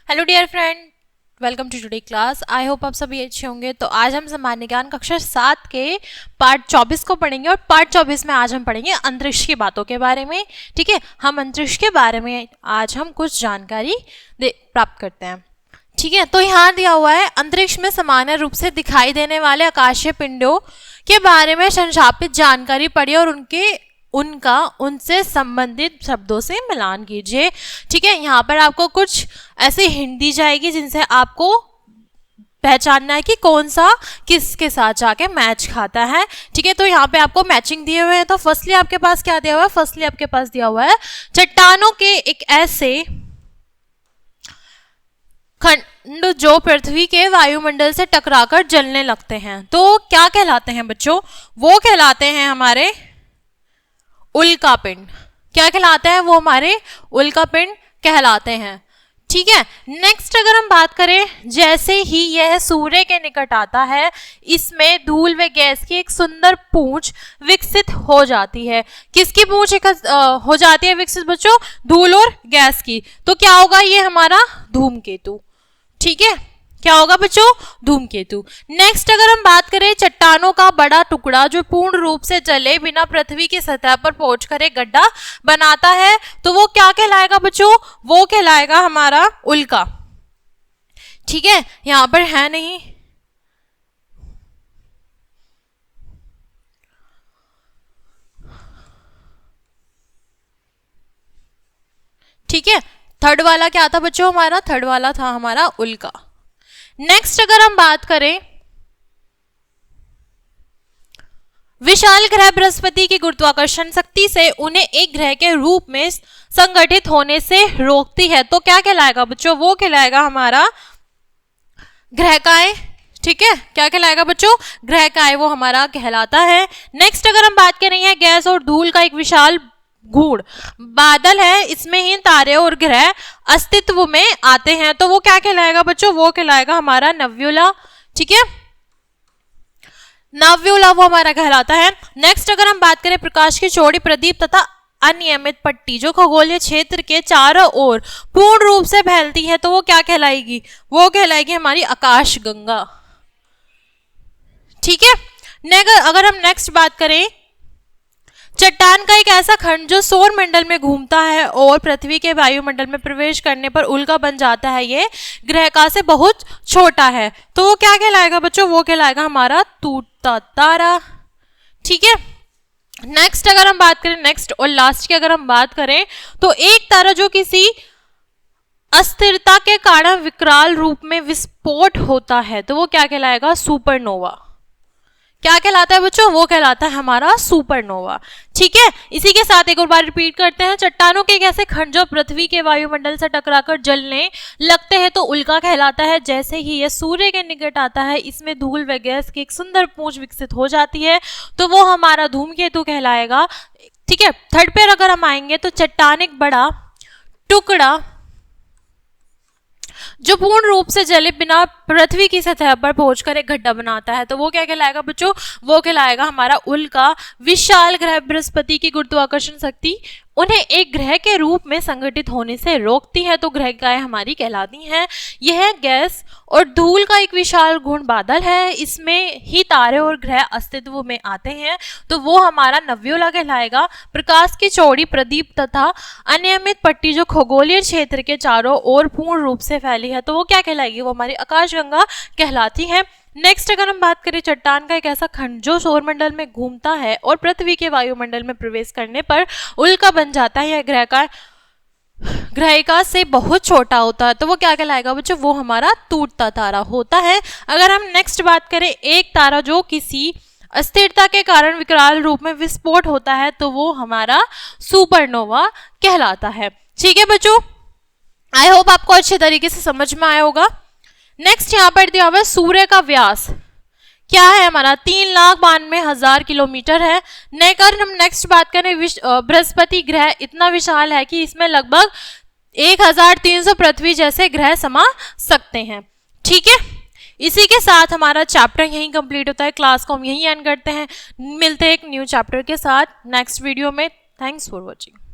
Hello dear friend, welcome to today class. I hope आप सभी अच्छे होंगे। तो आज हम सामान्य ज्ञान कक्षा 7 के पार्ट 24 को पढ़ेंगे और पार्ट 24 में आज हम पढ़ेंगे अंतरिक्ष की बातों के बारे में। ठीक है, हम अंतरिक्ष के बारे में आज हम कुछ जानकारी प्राप्त करते हैं। ठीक है, तो यहाँ दिया हुआ है अंतरिक्ष में सामान्य रूप से दिखाई देने वाले आकाशीय पिंडों के बारे में संक्षापित जानकारी पढ़िए और उनसे संबंधित शब्दों से मिलान कीजिए। ठीक है, यहाँ पर आपको कुछ ऐसे हिंट दी जाएगी जिनसे आपको पहचानना है कि कौन सा किसके साथ जाके मैच खाता है। ठीक है, तो यहाँ पे आपको मैचिंग दिए हुए हैं। तो फर्स्टली आपके पास क्या दिया हुआ है? फर्स्टली आपके पास दिया हुआ है चट्टानों के एक ऐसे खंड जो पृथ्वी के वायुमंडल से टकराकर जलने लगते हैं, तो क्या कहलाते हैं बच्चों? वो कहलाते हैं हमारे उल्कापिंड। क्या कहलाते हैं? वो हमारे उल्कापिंड कहलाते हैं। ठीक है, नेक्स्ट अगर हम बात करें, जैसे ही यह सूर्य के निकट आता है, इसमें धूल व गैस की एक सुंदर पूंछ विकसित हो जाती है। किसकी पूंछ हो जाती है विकसित बच्चों? धूल और गैस की। तो क्या होगा? ये हमारा धूमकेतु। ठीक है, क्या होगा बच्चों? धूमकेतु। नेक्स्ट अगर हम बात करें चट्टानों का बड़ा टुकड़ा जो पूर्ण रूप से जले बिना पृथ्वी की सतह पर पहुंचकर एक गड्ढा बनाता है, तो वो क्या कहलाएगा बच्चों? वो कहलाएगा हमारा उल्का। ठीक है, यहां पर है नहीं। ठीक है, थर्ड वाला क्या था बच्चों हमारा? थर्ड वाला था हमारा उल्का। नेक्स्ट अगर हम बात करें, विशाल ग्रह बृहस्पति की गुरुत्वाकर्षण शक्ति से उन्हें एक ग्रह के रूप में संगठित होने से रोकती है, तो क्या कहलाएगा बच्चों? वो कहलाएगा हमारा ग्रहकाय। ठीक है, क्या कहलाएगा बच्चों? ग्रहकाय वो हमारा कहलाता है। नेक्स्ट अगर हम बात करें, है गैस और धूल का एक विशाल गूढ़ बादल है, इसमें ही तारे और ग्रह अस्तित्व में आते हैं, तो वो क्या कहलाएगा बच्चों? वो कहलाएगा हमारा नव्युला। ठीक है, नव्युला वो हमारा कहलाता है। नेक्स्ट अगर हम बात करें, प्रकाश की चौड़ी प्रदीप तथा अनियमित पट्टी जो खगोलीय क्षेत्र के चारों ओर पूर्ण रूप से फैलती है, तो वो क्या कहलाएगी? वो कहलाएगी हमारी आकाश गंगा। ठीक है, अगर हम नेक्स्ट बात करें, चट्टान का एक ऐसा खंड जो सौर मंडल में घूमता है और पृथ्वी के वायुमंडल में प्रवेश करने पर उल्का बन जाता है, ये ग्रहका से बहुत छोटा है, तो वो क्या कहलाएगा बच्चों? वो कहलाएगा हमारा टूटता तारा। ठीक है, नेक्स्ट अगर हम बात करें, नेक्स्ट और लास्ट की अगर हम बात करें, तो एक तारा जो किसी अस्थिरता के कारण विकराल रूप में विस्फोट होता है, तो वो क्या कहलाएगा? सुपरनोवा। क्या कहलाता है बच्चों? वो कहलाता है हमारा सुपरनोवा। ठीक है, इसी के साथ एक और बार रिपीट करते हैं, चट्टानों के एक ऐसे खंड जो पृथ्वी के वायुमंडल से टकराकर जलने लगते हैं, तो उल्का कहलाता है। जैसे ही यह सूर्य के निकट आता है, इसमें धूल व गैस की एक सुंदर पूंछ विकसित हो जाती है, तो वो हमारा धूमकेतु कहलाएगा। ठीक है, थर्ड पे अगर हम आएंगे, तो चट्टान एक बड़ा टुकड़ा जो पूर्ण रूप से जले बिना पृथ्वी की सतह पर पहुंचकर एक गड्ढा बनाता है, तो वो क्या कहलाएगा बच्चों? वो कहलाएगा हमारा उल्का। विशाल ग्रह बृहस्पति की गुरुत्वाकर्षण शक्ति उन्हें एक ग्रह के रूप में संगठित होने से रोकती है, तो ग्रहकाय हमारी कहलाती हैं। यह गैस और धूल का एक विशाल गुण बादल है, इसमें ही तारे और ग्रह अस्तित्व में आते हैं, तो वो हमारा नव्युला कहलाएगा। प्रकाश की चौड़ी प्रदीप तथा अनियमित पट्टी जो खगोलीय क्षेत्र के चारों ओर पूर्ण रूप से फैली है, तो वो क्या कहलाएगी? वो हमारी आकाशगंगा कहलाती है। नेक्स्ट अगर हम बात करें, चट्टान का एक ऐसा खंड जो सौरमंडल में घूमता है और पृथ्वी के वायुमंडल में प्रवेश करने पर उल्का बन जाता है, यह ग्रहिका से बहुत छोटा होता है, तो वो क्या कहलाएगा बच्चों? वो हमारा टूटता तारा होता है। अगर हम नेक्स्ट बात करें, एक तारा जो किसी अस्थिरता के कारण विकराल रूप में विस्फोट होता है, तो वो हमारा सुपरनोवा कहलाता है। ठीक है बच्चों, आई होप आपको अच्छे तरीके से समझ में आया होगा। नेक्स्ट यहाँ पर दिया हुआ है सूर्य का व्यास क्या है हमारा? 3,92,000 किलोमीटर है। अगर हम नेक्स्ट बात करें, बृहस्पति ग्रह इतना विशाल है कि इसमें लगभग 1,300 पृथ्वी जैसे ग्रह समा सकते हैं। ठीक है, इसी के साथ हमारा चैप्टर यहीं कंप्लीट होता है। क्लास को हम यहीं एंड करते हैं। मिलते हैं एक न्यू चैप्टर के साथ नेक्स्ट वीडियो में। Thanks for watching.